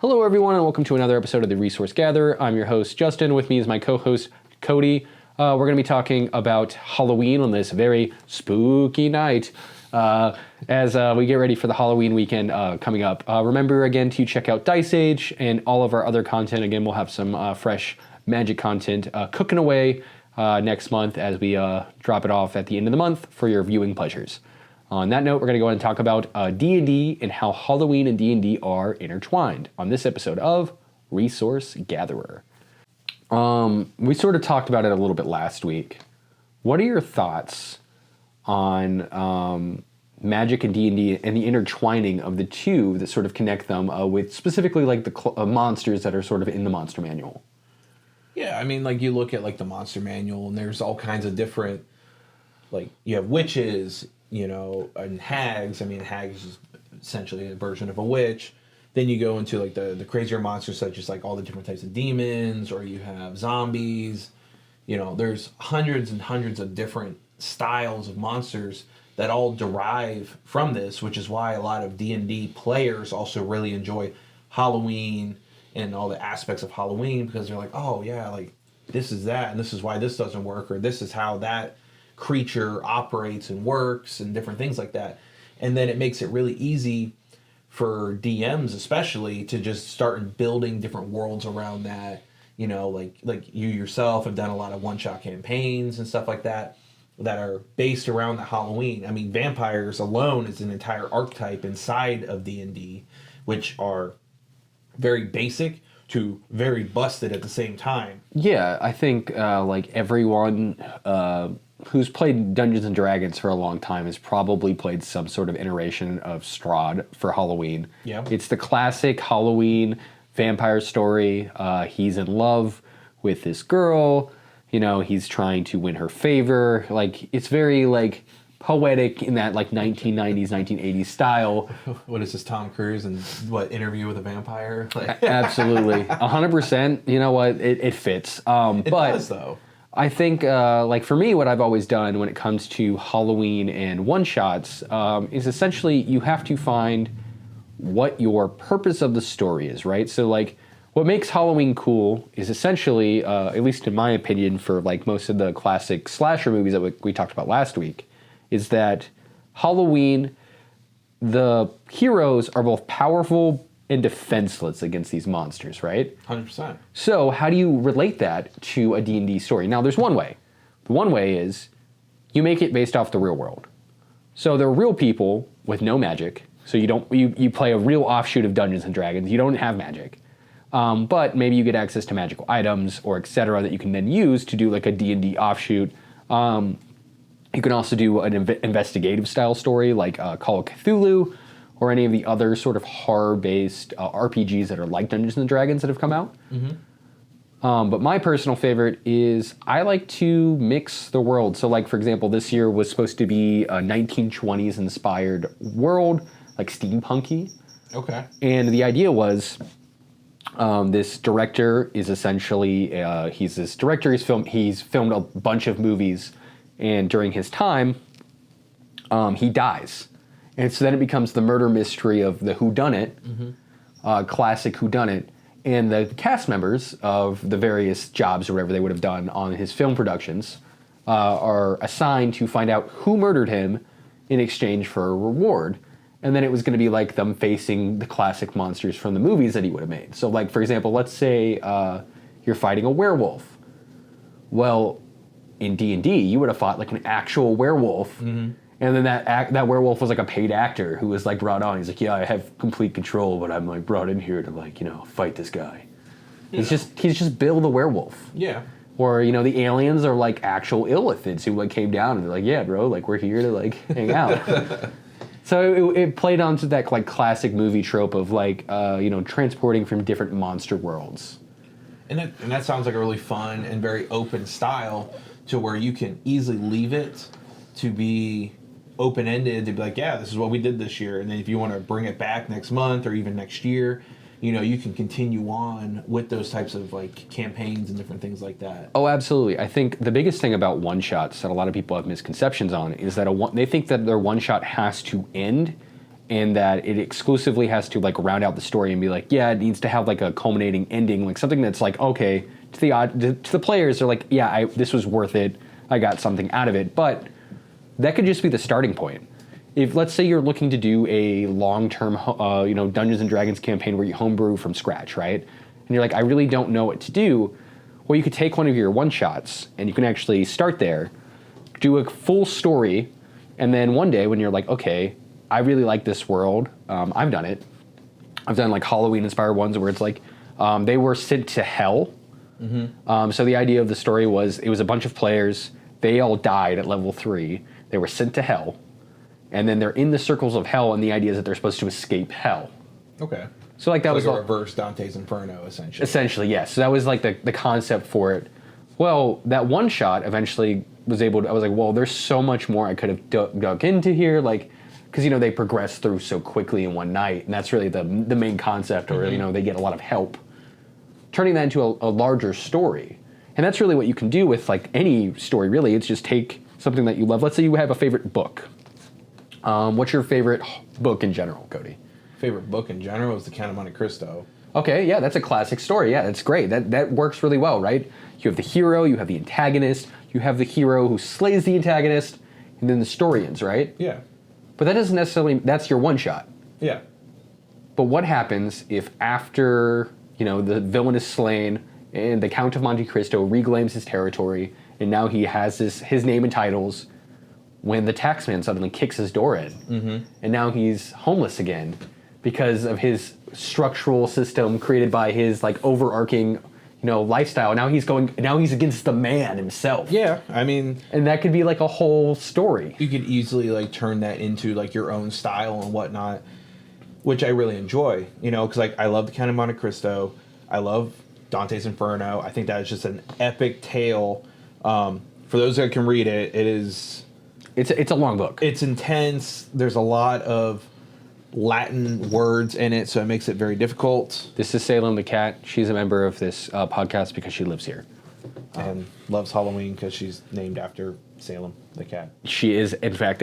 Hello, everyone, and welcome to another episode of the Resource Gatherer. I'm your host, Justin. With me is my co-host, Cody. We're going to be talking about Halloween on this very spooky night as we get ready for the Halloween weekend coming up. Remember, again, to check out Dice Age and all of our other content. Again, we'll have some fresh Magic content cooking away next month as we drop it off at the end of the month for your viewing pleasures. On that note, we're going to go ahead and talk about D&D and how Halloween and D&D are intertwined on this episode of Resource Gatherer. We sort of talked about it a little bit last week. What are your thoughts on Magic and D&D and the intertwining of the two that sort of connect them with specifically like the monsters that are sort of in the monster manual? Yeah, I mean, like you look at like the monster manual and there's all kinds of different, like you have witches, you know, and hags. I mean, hags is essentially a version of a witch. Then you go into like the crazier monsters such as like all the different types of demons, or you have zombies. You know, there's hundreds and hundreds of different styles of monsters that all derive from this, which is why a lot of D&D players also really enjoy Halloween and all the aspects of Halloween, because they're like, oh yeah, like this is that, and this is why this doesn't work, or this is how that creature operates and works, and different things like that. And then it makes it really easy for DMs especially to just start building different worlds around that. You know, like you yourself have done a lot of one-shot campaigns and stuff like that that are based around the Halloween. I mean, vampires alone is an entire archetype inside of D&D, which are very basic to very busted at the same time. Yeah, I think like everyone who's played Dungeons and Dragons for a long time has probably played some sort of iteration of Strahd for Halloween. Yeah. It's the classic Halloween vampire story. He's in love with this girl. You know, he's trying to win her favor. Like, it's very, like, poetic in that, like, 1990s, 1980s style. What is this, Tom Cruise and what, Interview with a Vampire? Like, absolutely. 100%. You know what? It fits. it does, though. I think, like for me, what I've always done when it comes to Halloween and one-shots is essentially you have to find what your purpose of the story is, right? So, like, what makes Halloween cool is essentially, at least in my opinion, for like most of the classic slasher movies that we talked about last week, is that Halloween, the heroes are both powerful and defenseless against these monsters, right? 100%. So how do you relate that to a D&D story? Now, there's one way. The one way is you make it based off the real world. So they're real people with no magic. So you play a real offshoot of Dungeons and Dragons. You don't have magic. But maybe you get access to magical items or etc. that you can then use to do like a D&D offshoot. You can also do an investigative style story like Call of Cthulhu, or any of the other sort of horror-based RPGs that are like Dungeons & Dragons that have come out. Mm-hmm. But my personal favorite is I like to mix the world. So, like, for example, this year was supposed to be a 1920s-inspired world, like steampunky. Okay. And the idea was this director is essentially, he's filmed a bunch of movies, and during his time, he dies. And so then it becomes the murder mystery of the whodunit, classic whodunit, and the cast members of the various jobs or whatever they would have done on his film productions are assigned to find out who murdered him in exchange for a reward. And then it was going to be like them facing the classic monsters from the movies that he would have made. So, like, for example, let's say you're fighting a werewolf. Well, in D&D, you would have fought like an actual werewolf. Mm-hmm. And then that werewolf was like a paid actor who was like brought on. He's like, yeah, I have complete control, but I'm like brought in here to like, you know, fight this guy. Yeah. He's just Bill the werewolf. Yeah. Or, you know, the aliens are like actual illithids who like came down and they're like, yeah, bro, like we're here to like hang out. So it played onto that like classic movie trope of like, you know, transporting from different monster worlds. And that sounds like a really fun and very open style to where you can easily leave it to be open-ended, to be like, yeah, this is what we did this year, and then if you want to bring it back next month or even next year, you know, you can continue on with those types of like campaigns and different things like that. Oh, absolutely. I think the biggest thing about one-shots that a lot of people have misconceptions on is that they think that their one-shot has to end and that it exclusively has to like round out the story and be like, yeah, it needs to have like a culminating ending, like something that's like, okay, to the players, they're like, yeah, this was worth it. I got something out of it. But that could just be the starting point. If let's say you're looking to do a long-term, Dungeons and Dragons campaign where you homebrew from scratch, right? And you're like, I really don't know what to do. Well, you could take one of your one-shots and you can actually start there, do a full story, and then one day when you're like, okay, I really like this world, I've done it. I've done like Halloween-inspired ones where it's like they were sent to hell. Mm-hmm. So the idea of the story was it was a bunch of players. They all died at level 3. They were sent to hell. And then they're in the circles of hell, and the idea is that they're supposed to escape hell. Okay. So like that was a reverse Dante's Inferno, essentially. Essentially, yes. So that was like the concept for it. Well, that one shot eventually was able to, I was like, well, there's so much more I could have dug into here, like, because, they progress through so quickly in one night, and that's really the main concept, or, they get a lot of help. Turning that into a larger story. And that's really what you can do with, like, any story, really. It's just take something that you love. Let's say you have a favorite book. What's your favorite book in general, Cody? Favorite book in general is The Count of Monte Cristo. Okay, yeah, that's a classic story. Yeah, that's great. That works really well, right? You have the hero, you have the antagonist, you have the hero who slays the antagonist, and then the story ends, right? Yeah. But that doesn't necessarily, that's your one shot. Yeah. But what happens if after, the villain is slain and the Count of Monte Cristo reclaims his territory, and now he has his name and titles, when the taxman suddenly kicks his door in, and now he's homeless again because of his structural system created by his like overarching, lifestyle. Now he's against the man himself. Yeah, I mean, and that could be like a whole story. You could easily like turn that into like your own style and whatnot, which I really enjoy. Because like I love The Count of Monte Cristo, I love Dante's Inferno. I think that is just an epic tale. For those that can read it, it is. It's a long book. It's intense. There's a lot of Latin words in it, so it makes it very difficult. This is Salem the cat. She's a member of this podcast because she lives here. And loves Halloween because she's named after Salem the cat. She is, in fact,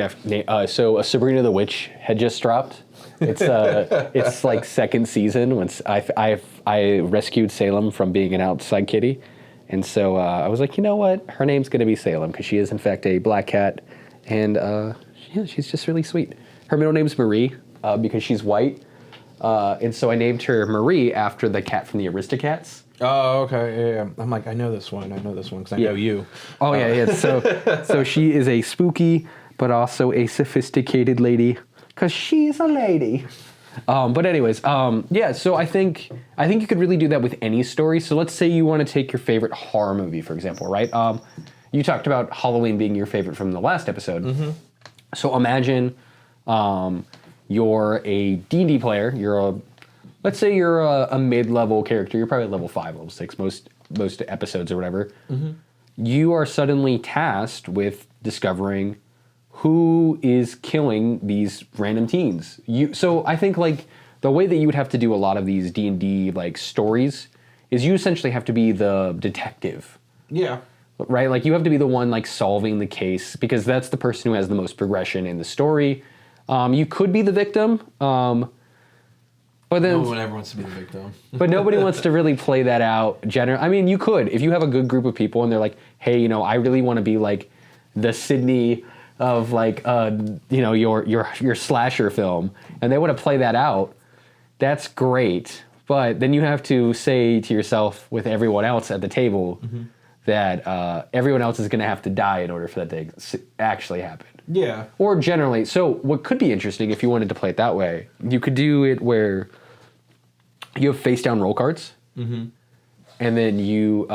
so Sabrina the Witch had just dropped. It's like second season when I rescued Salem from being an outside kitty. And so I was like, you know what? Her name's going to be Salem because she is, in fact, a black cat. And she's just really sweet. Her middle name's Marie because she's white. And so I named her Marie after the cat from the Aristocats. Oh, okay. Yeah. I'm like, I know this one because I know you. Oh, yeah. So she is a spooky but also a sophisticated lady because she's a lady. But anyways, so I think you could really do that with any story. So let's say you want to take your favorite horror movie, for example, right? You talked about Halloween being your favorite from the last episode. Mm-hmm. So imagine you're a D&D player. Let's say you're a mid-level character. You're probably level 5, level 6, most episodes or whatever. Mm-hmm. You are suddenly tasked with discovering who is killing these random teens. So I think like the way that you would have to do a lot of these D&D like stories is you essentially have to be the detective. Yeah. Right? Like you have to be the one like solving the case because that's the person who has the most progression in the story. You could be the victim, but then no one ever wants to be the victim. But nobody wants to really play that out. I mean, you could if you have a good group of people and they're like, hey, I really want to be like the Sydney of like your slasher film, and they want to play that out. That's great, but then you have to say to yourself with everyone else at the table. Mm-hmm. That everyone else is going to have to die in order for that to actually happen. Yeah. Or generally, so what could be interesting if you wanted to play it that way, you could do it where you have face down roll cards, mm-hmm. and then you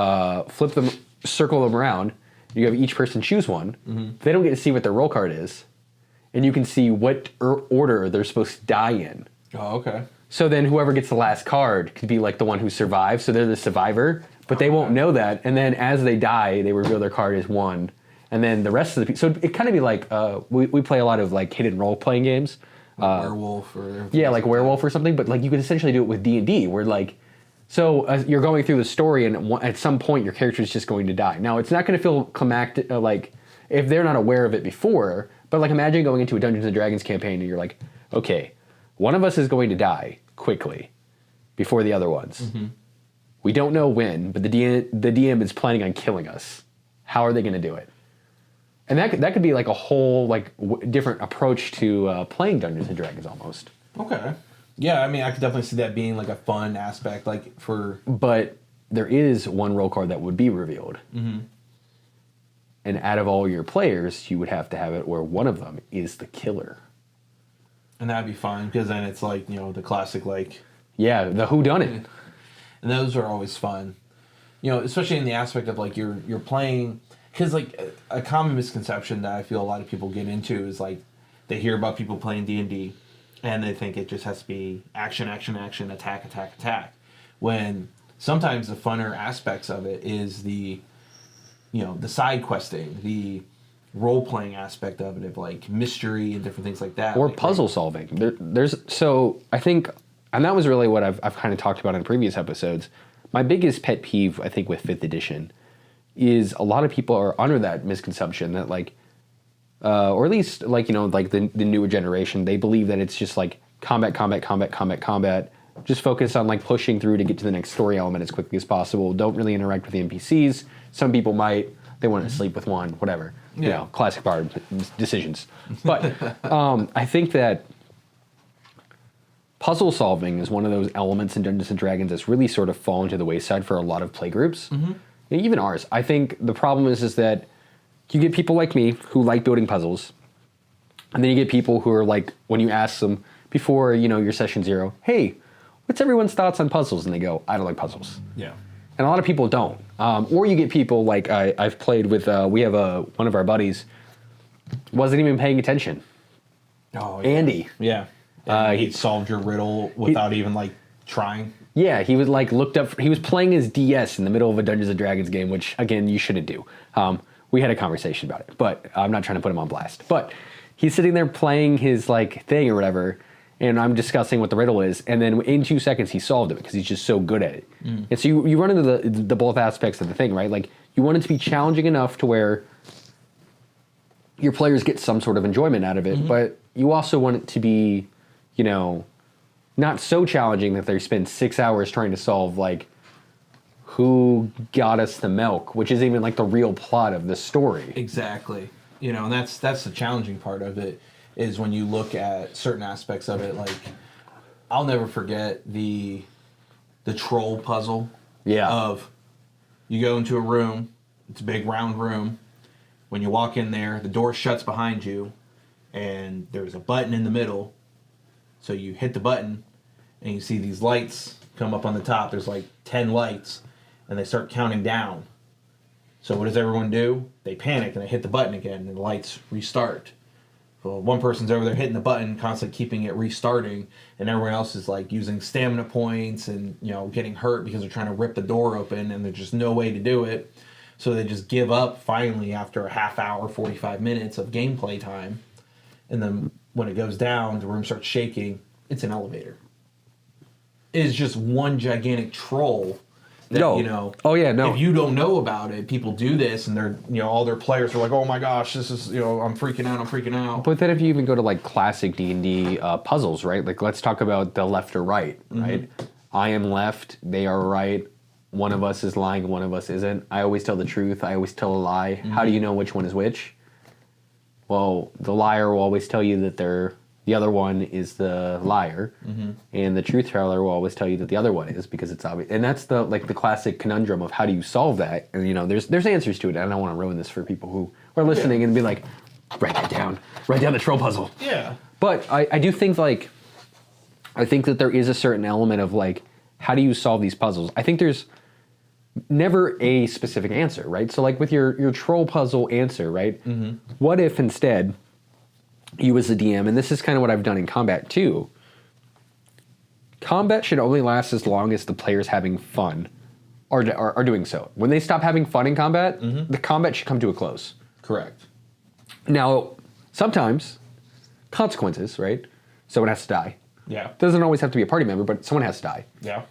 flip them, circle them around. You have each person choose one. Mm-hmm. They don't get to see what their roll card is, and you can see what order they're supposed to die in. Oh, okay. So then whoever gets the last card could be like the one who survives, so they're the survivor. But they won't know that, and then as they die, they reveal their card as one, and then the rest of the people. So it kind of be like we play a lot of like hidden role playing games, werewolf or like werewolf or something. But like you could essentially do it with D&D, where like you're going through the story, and at some point your character is just going to die. Now it's not going to feel climactic like if they're not aware of it before. But like imagine going into a Dungeons and Dragons campaign, and you're like, okay, one of us is going to die quickly before the other ones. Mm-hmm. We don't know when, but the DM is planning on killing us. How are they going to do it? And that could be like a whole like different approach to playing Dungeons and Dragons almost. Okay. Yeah, I mean, I could definitely see that being like a fun aspect, like for. But there is one roll card that would be revealed. Mm-hmm. And out of all your players, you would have to have it where one of them is the killer. And that'd be fine, because then it's like, you know, the classic, like... Yeah, the whodunit. And those are always fun. You know, especially in the aspect of, like, you're playing... Because, like, a common misconception that I feel a lot of people get into is, like, they hear about people playing D&D, and they think it just has to be action, action, action, attack, attack, attack. When sometimes the funner aspects of it is the, you know, the side questing, the role-playing aspect of it, of like mystery and different things like that, or like, puzzle solving. So I think, and that was really what I've kind of talked about in previous episodes. My biggest pet peeve, I think, with 5th edition is a lot of people are under that misconception that like, or at least like, you know, like the newer generation, they believe that it's just like combat. Just focus on like pushing through to get to the next story element as quickly as possible. Don't really interact with the NPCs. Some people might. They want to sleep with one, whatever. Yeah. You know, classic bard decisions. But I think that puzzle solving is one of those elements in Dungeons & Dragons that's really sort of fallen to the wayside for a lot of playgroups. Mm-hmm. Even ours. I think the problem is that you get people like me who like building puzzles, and then you get people who are like, when you ask them before, you know, your session 0, hey, what's everyone's thoughts on puzzles? And they go, I don't like puzzles. Yeah. And a lot of people don't. Or you get people like I've played with, we have one of our buddies, wasn't even paying attention. Oh, yeah. Andy. Yeah. He solved your riddle without even like trying. Yeah, he was like looked up, he was playing his DS in the middle of a Dungeons & Dragons game, which again, you shouldn't do. We had a conversation about it, but I'm not trying to put him on blast. But he's sitting there playing his like thing or whatever, and I'm discussing what the riddle is, and then in 2 seconds he solved it because he's just so good at it. Mm. And so you run into the both aspects of the thing, right? Like you want it to be challenging enough to where your players get some sort of enjoyment out of it, mm-hmm. but you also want it to be, you know, not so challenging that they spend 6 hours trying to solve like who got us the milk, which isn't even like the real plot of the story. Exactly. You know, and that's the challenging part of it. Is when you look at certain aspects of it, like I'll never forget the troll puzzle. Yeah. Of you go into a room, it's a big round room. When you walk in there, the door shuts behind you, and there's a button in the middle. So you hit the button, and you see these lights come up on the top. There's like 10 lights, and they start counting down. So what does everyone do? They panic and they hit the button again, and the lights restart. Well, one person's over there hitting the button, constantly keeping it restarting, and everyone else is like using stamina points and, you know, getting hurt because they're trying to rip the door open, and there's just no way to do it. So they just give up finally after a half hour, 45 minutes of gameplay time. And then when it goes down, the room starts shaking. It's an elevator. It is just one gigantic troll. That, you know, oh yeah, no. If you don't know about it, people do this, and they're, you know, all their players are like, "Oh my gosh, this is, you know, I'm freaking out." But then if you even go to like classic D&D puzzles, right? Like let's talk about the left or right, right? Mm-hmm. I am left, they are right. One of us is lying, one of us isn't. I always tell the truth. I always tell a lie. Mm-hmm. How do you know which one is which? Well, the liar will always tell you that the other one is the liar, mm-hmm. and the truth teller will always tell you that the other one is, because it's obvious. And that's the classic conundrum of how do you solve that? And you know, there's answers to it. And I don't want to ruin this for people who are listening and be like, write that down, write down the troll puzzle. Yeah. But I do think I think that there is a certain element of like, how do you solve these puzzles? I think there's never a specific answer, right? So like with your troll puzzle answer, right? Mm-hmm. What if instead you as the DM, and this is kind of what I've done in combat too, combat should only last as long as the players having fun are doing so. When they stop having fun in combat, mm-hmm. the combat should come to a close. Correct. Now, sometimes, consequences, right? Someone has to die. Yeah. Doesn't always have to be a party member, but someone has to die. Yeah.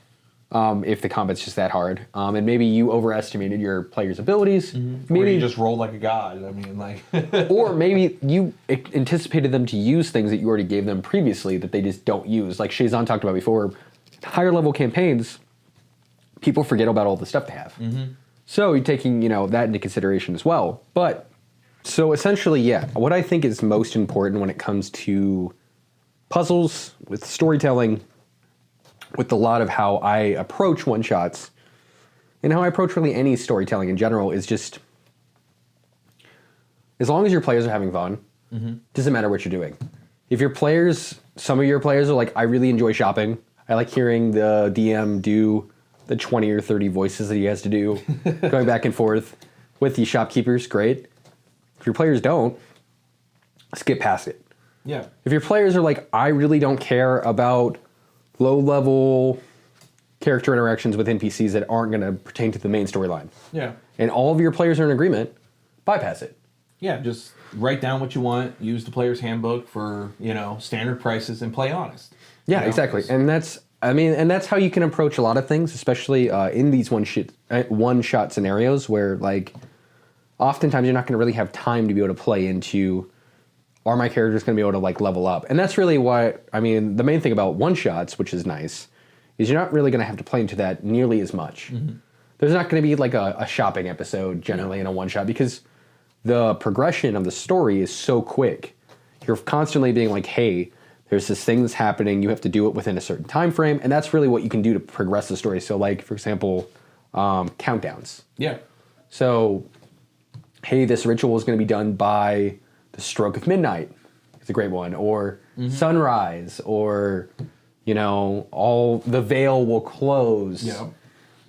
if the combat's just that hard. And maybe you overestimated your player's abilities. Maybe you just rolled like a god. I mean, like... Or maybe you anticipated them to use things that you already gave them previously that they just don't use. Like Shazan talked about before, higher level campaigns, people forget about all the stuff they have. So you're taking, that into consideration as well. But, so essentially, yeah, what I think is most important when it comes to puzzles, with storytelling, with a lot of how I approach one-shots, and how I approach really any storytelling in general, is just, as long as your players are having fun, doesn't matter what you're doing. If some of your players are like, I really enjoy shopping, I like hearing the DM do the 20 or 30 voices that he has to do, going back and forth with these shopkeepers, great. If your players don't, skip past it. Yeah. If your players are like, I really don't care about low-level character interactions with NPCs that aren't going to pertain to the main storyline. Yeah. And all of your players are in agreement, bypass it. Yeah, just write down what you want, use the player's handbook for, standard prices, and play honest. Yeah, exactly. And that's how you can approach a lot of things, especially in these one-shot scenarios where, like, oftentimes you're not going to really have time to be able to play into, are my characters going to be able to, like, level up? And that's really the main thing about one-shots, which is nice, is you're not really going to have to play into that nearly as much. There's not going to be, like, a shopping episode generally in a one-shot because the progression of the story is so quick. You're constantly being like, hey, there's this thing that's happening, you have to do it within a certain time frame, and that's really what you can do to progress the story. So, like, for example, countdowns. Yeah. So, hey, this ritual is going to be done by the stroke of midnight. It's a great one. Or sunrise, or, all the veil will close. Yeah.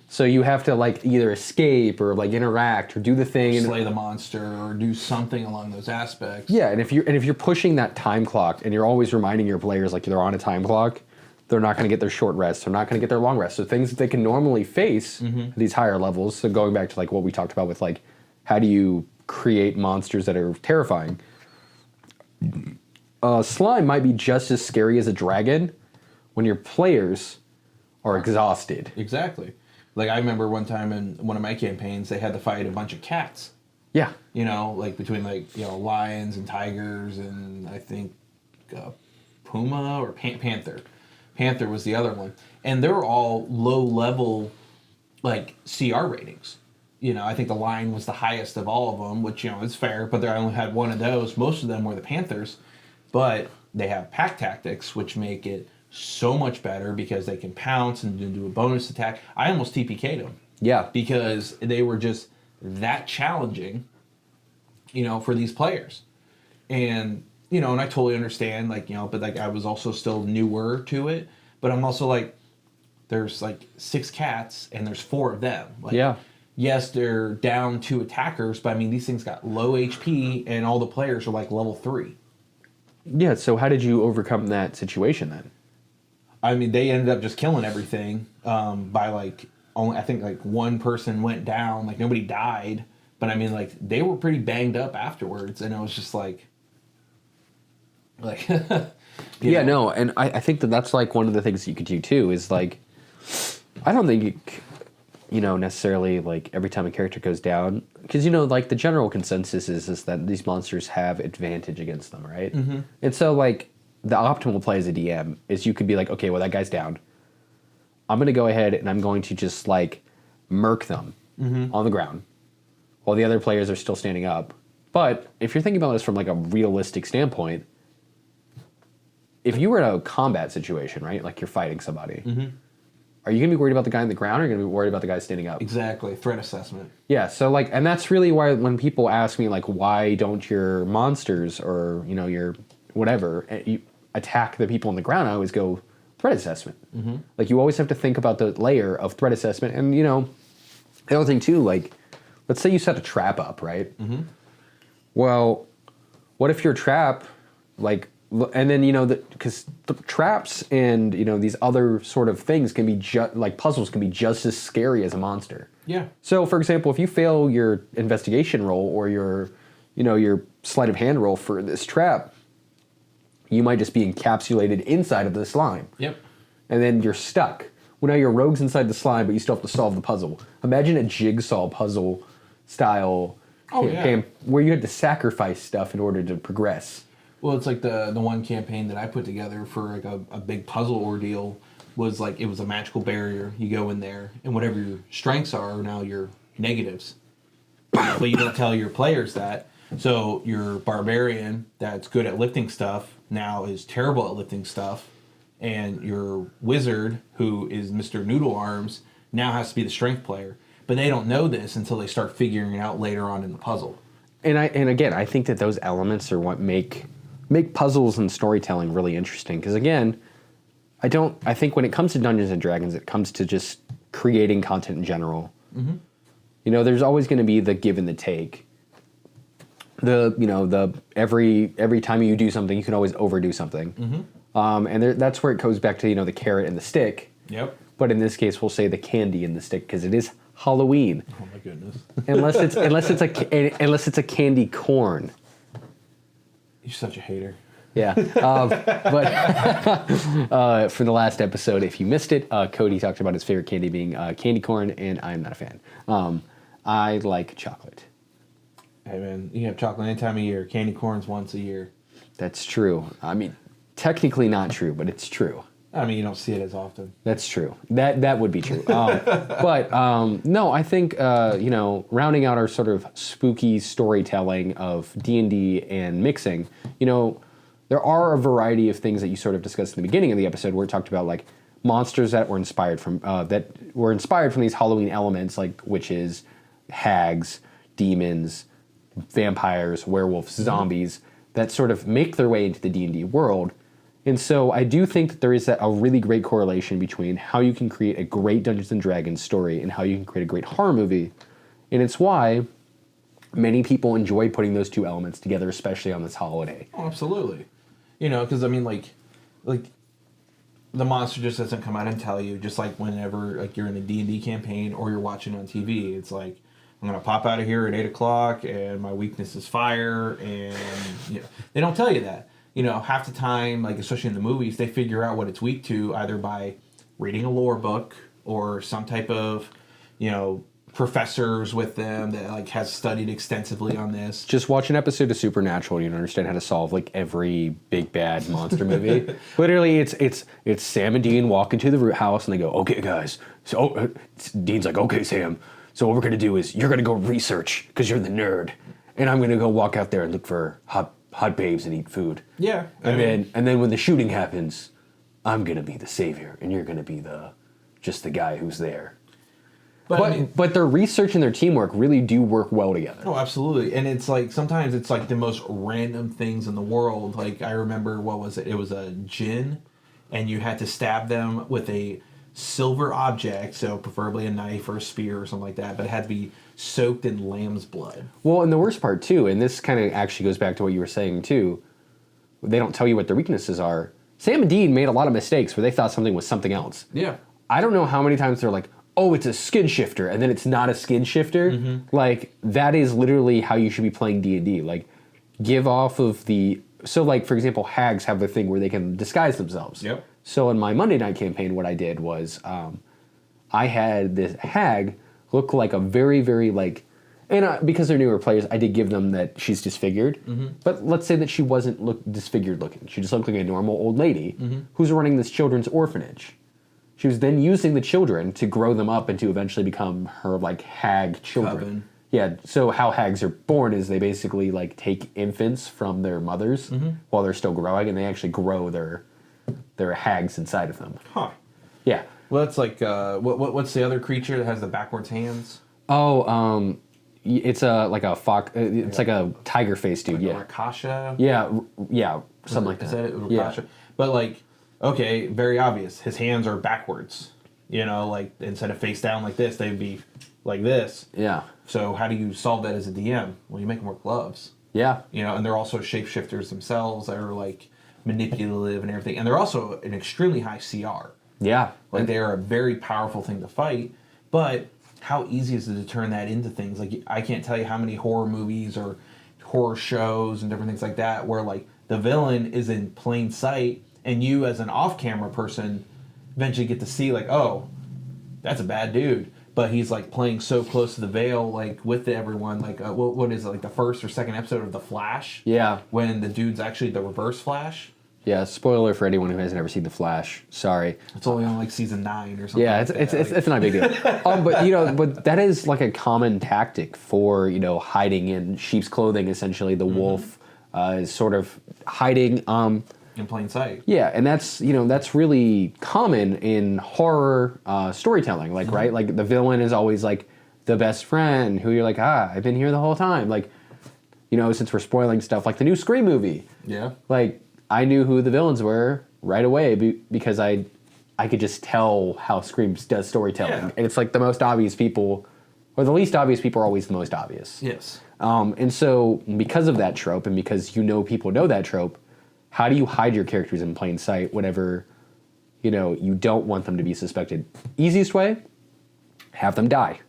So you have to, like, either escape or, like, interact or do the thing. Slay the monster or do something along those aspects. Yeah, and if you're pushing that time clock and you're always reminding your players, like, they're on a time clock, they're not going to get their short rest. They're not going to get their long rest. So things that they can normally face at these higher levels. So going back to, like, what we talked about with, like, how do you create monsters that are terrifying? Slime might be just as scary as a dragon when your players are exhausted. Exactly. Like, I remember one time in one of my campaigns, they had to fight a bunch of cats. Yeah. Like, between, like, lions and tigers and, I think, puma or panther. Panther was the other one. And they were all low-level, like, CR ratings. I think the lion was the highest of all of them, which, is fair, but I only had one of those. Most of them were the panthers. But they have pack tactics, which make it so much better because they can pounce and do a bonus attack. I almost TPK'd them. Yeah. Because they were just that challenging, for these players. And, and I totally understand, like, but, like, I was also still newer to it. But I'm also like, there's, like, 6 cats and there's 4 of them. Like, yeah. Yes, they're down 2 attackers, but, I mean, these things got low HP and all the players are, like, level 3. Yeah, so how did you overcome that situation then? I mean, they ended up just killing everything by, like, only, I think, like, one person went down. Like, nobody died. But, I mean, like, they were pretty banged up afterwards. And it was just like... Yeah, no, and I think that's, like, one of the things you could do, too, is, like... I don't think, necessarily, like, every time a character goes down... Because, like, the general consensus is that these monsters have advantage against them, right? And so, like... The optimal play as a DM is you could be like, okay, well, that guy's down. I'm going to go ahead and I'm going to just, like, murk them on the ground while the other players are still standing up. But if you're thinking about this from, like, a realistic standpoint, if you were in a combat situation, right, like you're fighting somebody, are you going to be worried about the guy on the ground or are you going to be worried about the guy standing up? Exactly. Threat assessment. Yeah, so, like, and that's really why when people ask me, like, why don't your monsters or, your whatever, you attack the people on the ground, I always go, threat assessment. Like, you always have to think about the layer of threat assessment. And, the other thing, too, like, let's say you set a trap up, right? Well, what if your trap, like, and then, because the traps and, these other sort of things can be, like, puzzles can be just as scary as a monster. Yeah. So, for example, if you fail your investigation roll or your sleight of hand roll for this trap, you might just be encapsulated inside of the slime. Yep. And then you're stuck. Well, now you're rogues inside the slime, but you still have to solve the puzzle. Imagine a jigsaw puzzle style campaign where you had to sacrifice stuff in order to progress. Well, it's like the one campaign that I put together for like a big puzzle ordeal was like, it was a magical barrier. You go in there, and whatever your strengths are now your negatives. But you don't tell your players that. So your barbarian that's good at lifting stuff now is terrible at lifting stuff. And your wizard, who is Mr. Noodle Arms, now has to be the strength player. But they don't know this until they start figuring it out later on in the puzzle. And again, I think that those elements are what make puzzles and storytelling really interesting. Because again, I think when it comes to Dungeons and Dragons, it comes to just creating content in general. Mm-hmm. You know, there's always going to be the give and the take. Every time you do something, you can always overdo something. Mm-hmm. And that's where it goes back to, the carrot and the stick. Yep. But in this case, we'll say the candy and the stick because it is Halloween. Oh my goodness. unless it's a candy corn. You're such a hater. Yeah. But for the last episode, if you missed it, Cody talked about his favorite candy being candy corn, and I'm not a fan. I like chocolate. Hey man, you can have chocolate any time of year. Candy corn's once a year. That's true. I mean, technically not true, but it's true. I mean, you don't see it as often. That's true. That would be true. But no, I think rounding out our sort of spooky storytelling of D&D and mixing, there are a variety of things that you sort of discussed in the beginning of the episode where it talked about like monsters that were inspired from these Halloween elements like witches, hags, demons, vampires, werewolves, zombies that sort of make their way into the D&D world. And so I do think that there is a really great correlation between how you can create a great Dungeons & Dragons story and how you can create a great horror movie. And it's why many people enjoy putting those two elements together, especially on this holiday. Oh, absolutely. Because I mean, like the monster just doesn't come out and tell you, just like whenever like you're in a D&D campaign or you're watching on TV. It's like, I'm going to pop out of here at 8 o'clock and my weakness is fire. And they don't tell you that. Half the time, like especially in the movies, they figure out what it's weak to either by reading a lore book or some type of, professors with them that like has studied extensively on this. Just watch an episode of Supernatural, you understand how to solve like every big bad monster movie. Literally, it's Sam and Dean walk into the root house and they go, "Okay, guys." So Dean's like, "Okay, Sam. So what we're gonna do is you're gonna go research because you're the nerd, and I'm gonna go walk out there and look for hot babes and eat food. Yeah. And then when the shooting happens, I'm gonna be the savior, and you're gonna be just the guy who's there." But their research and their teamwork really do work well together. Oh, absolutely. And it's like, sometimes it's like the most random things in the world. Like, I remember, what was it? It was a djinn, and you had to stab them with a silver object, so preferably a knife or a spear or something like that, but it had to be soaked in lamb's blood. Well, and the worst part, too, and this kind of actually goes back to what you were saying, too, they don't tell you what their weaknesses are. Sam and Dean made a lot of mistakes where they thought something was something else. Yeah. I don't know how many times they're like, "Oh, it's a skin shifter," and then it's not a skin shifter. Mm-hmm. Like, that is literally how you should be playing D&D. Like, give off of the... So, like, for example, hags have the thing where they can disguise themselves. Yep. So in my Monday night campaign, what I did was I had this hag look like a very, very, like... And because they're newer players, I did give them that she's disfigured. Mm-hmm. But let's say that she wasn't disfigured looking. She just looked like a normal old lady who's running this children's orphanage. She was then using the children to grow them up and to eventually become her, like, hag children. Coven. Yeah, so how hags are born is they basically, like, take infants from their mothers while they're still growing, and they actually grow their hags inside of them. Huh. Yeah. Well, that's like, what's the other creature that has the backwards hands? Oh, it's like a fox. It's like a tiger face dude. Like yeah. Rakasha. Yeah, something like that. Is that it? Rakasha? Yeah. But like, okay, very obvious. His hands are backwards. Like instead of face down like this, they'd be like this. Yeah. So how do you solve that as a DM? Well, you make them wear gloves. Yeah. And they're also shapeshifters themselves that are like manipulative and everything, and they're also an extremely high CR. Yeah. Like they are a very powerful thing to fight, but how easy is it to turn that into things? Like, I can't tell you how many horror movies or horror shows and different things like that where like the villain is in plain sight and you as an off-camera person eventually get to see like, oh, that's a bad dude. But he's like playing so close to the veil, like with everyone. Like, what is it, like the first or second episode of The Flash? Yeah. When the dude's actually the Reverse Flash. Yeah. Spoiler for anyone who hasn't ever seen The Flash. Sorry. It's only on like season 9 or something. Yeah, like it's not a big deal. But that is like a common tactic for hiding in sheep's clothing. Essentially, the wolf is sort of hiding. In plain sight. Yeah, and that's really common in horror storytelling. Like right, like the villain is always like the best friend who you're like, I've been here the whole time. Like, since we're spoiling stuff, like the new Scream movie. Yeah. Like I knew who the villains were right away because I could just tell how Scream does storytelling. Yeah. And it's like the most obvious people, or the least obvious people are always the most obvious. Yes. And so because of that trope, and because people know that trope, how do you hide your characters in plain sight whenever, you don't want them to be suspected? Easiest way, have them die.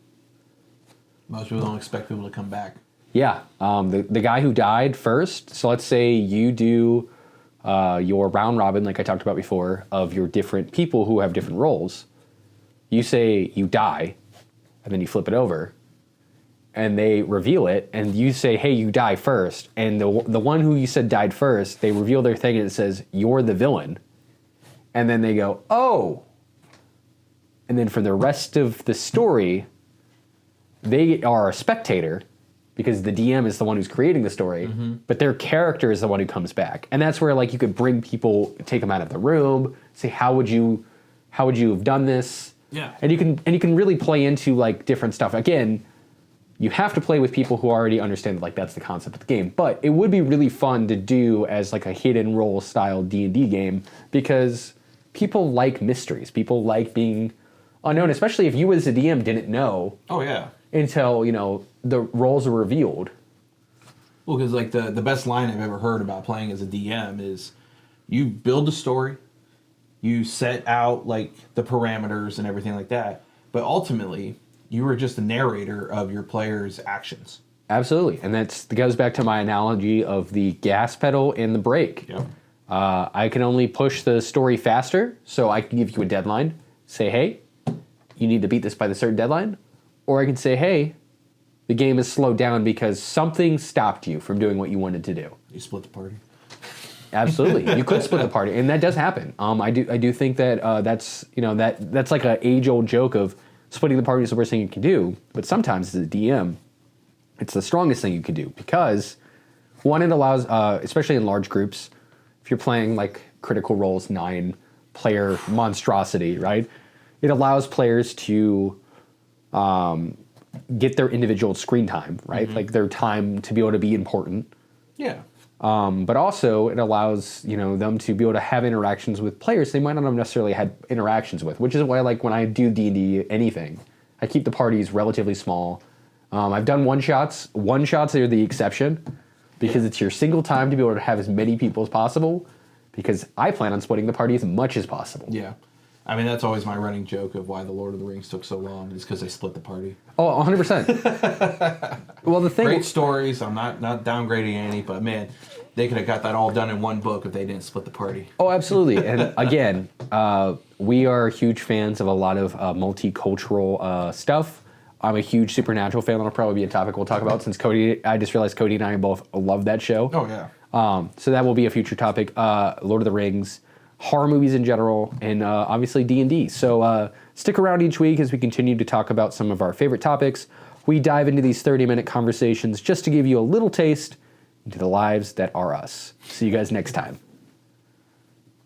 Most people don't expect people to come back. Yeah. The guy who died first, so let's say you do your round robin, like I talked about before, of your different people who have different roles. You say you die, and then you flip it over, and they reveal it, and you say, hey, you die first. And the one who you said died first, they reveal their thing, and it says, you're the villain. And then they go, oh. And then for the rest of the story, they are a spectator, because the DM is the one who's creating the story, but their character is the one who comes back. And that's where like you could bring people, take them out of the room, say, how would you have done this? Yeah. And you can really play into like different stuff. Again, you have to play with people who already understand like that's the concept of the game. But it would be really fun to do as like a hidden role style D&D game, because people like mysteries. People like being unknown, especially if you as a DM didn't know. Oh yeah. Until, the roles are revealed. Well, because like the best line I've ever heard about playing as a DM is, you build a story, you set out like the parameters and everything like that, but ultimately you are just a narrator of your players' actions. Absolutely, and that goes back to my analogy of the gas pedal and the brake. Yep. I can only push the story faster, so I can give you a deadline, say, hey, you need to beat this by the certain deadline, or I can say, hey, the game is slowed down because something stopped you from doing what you wanted to do. You split the party. Absolutely, you could split the party, and that does happen. I do think that that's like an age-old joke of splitting the party is the worst thing you can do. But sometimes as a DM, it's the strongest thing you can do, because one, it allows, especially in large groups, if you're playing like Critical Role's 9-player monstrosity, right? It allows players to get their individual screen time, right? Like their time to be able to be important. Yeah. But also it allows, them to be able to have interactions with players they might not have necessarily had interactions with, which is why like when I do D&D anything, I keep the parties relatively small. I've done one-shots. One-shots are the exception, because it's your single time to be able to have as many people as possible, because I plan on splitting the party as much as possible. Yeah. I mean, that's always my running joke of why the Lord of the Rings took so long, is because they split the party. Oh, 100%. Well, the thing... Great stories. I'm not downgrading any, but man, they could have got that all done in one book if they didn't split the party. Oh, absolutely. And again, we are huge fans of a lot of multicultural stuff. I'm a huge Supernatural fan. That'll probably be a topic we'll talk about, since I just realized Cody and I both love that show. Oh, yeah. So that will be a future topic. Lord of the Rings, horror movies in general, and obviously D&D. So stick around each week as we continue to talk about some of our favorite topics. We dive into these 30-minute conversations just to give you a little taste into the lives that are us. See you guys next time.